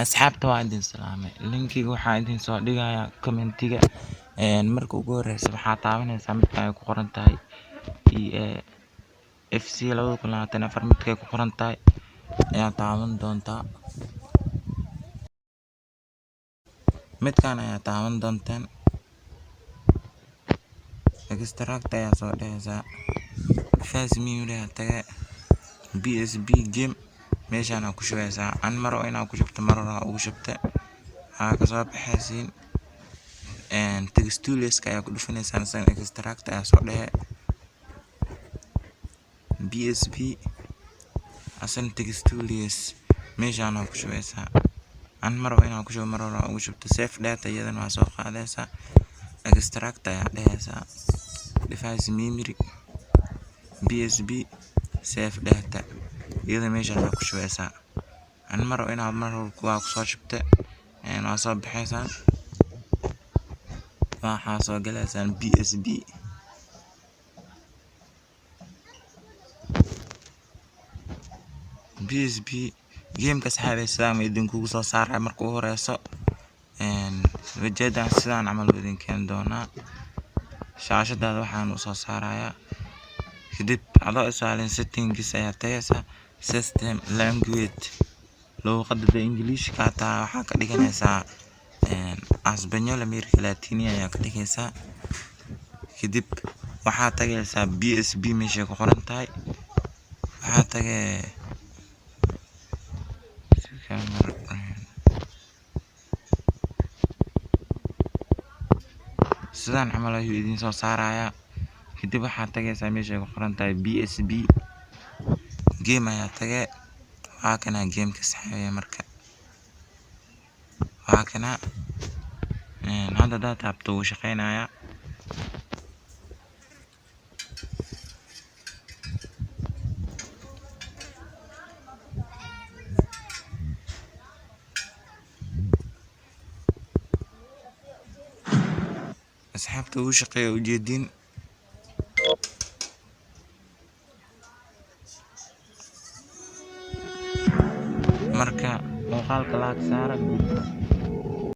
asxaabta waa idin salaamay linkiga waxaa idin soo dhigayaa commentiga marka ugu horeysa waxaa taabanaysaa midka ay ku qoran tahay FC 2024 midka ay ku qoran tahay ayaa taaban doontaa midkan ayaa taaban doontaan extract ayaa soo dhehaysaa first memory taga BSB game meeshaan ku shubeysaa an maro inaa ku shubto marora ugu shubta waxaa ka soo baxaysiin textualiska ayaa ku dhufanaysaa san extract ayaa soo dhehe BSB asan textualius meeshaan ku shubeysaa an maro inaa ku shubo marora ugu shubta save data iyadana waa soo qaadaysaa extract ayaa dhehaysaa device memory BSB save data iyada meeshaan ku shubeysaa an maro inaa maror kuwa ku soo shubta waa soo baxaysaa waxaa soo galaysaa BSB gameka saxaabay sidaan idinkugu soo saaray marka ugu horeyso wajeedaan sidaan camal idin keen doonaa shaashadaada waxaan u soo saarayaa kadib adoo isaalin settings ayaa tagaysaa system language luqadda Englishka taa waxaa ka dhiganaysaa Español America Latini ayaa ka dhigaysaa kadib waxaa tagaysaa BSB meesha ku qoran tahay waxaa tagay sidaan camal ayuu idin soo saarayaa kadib waxaa tagaysaa meesha ku qoran tahay BSB game ayaa tagay waa kana gameka saxaabay marka waa kana hadda data abto uu shaqeynayaa asxaabta uu shaqeeyo ujeedin marka muuqaalka laag saara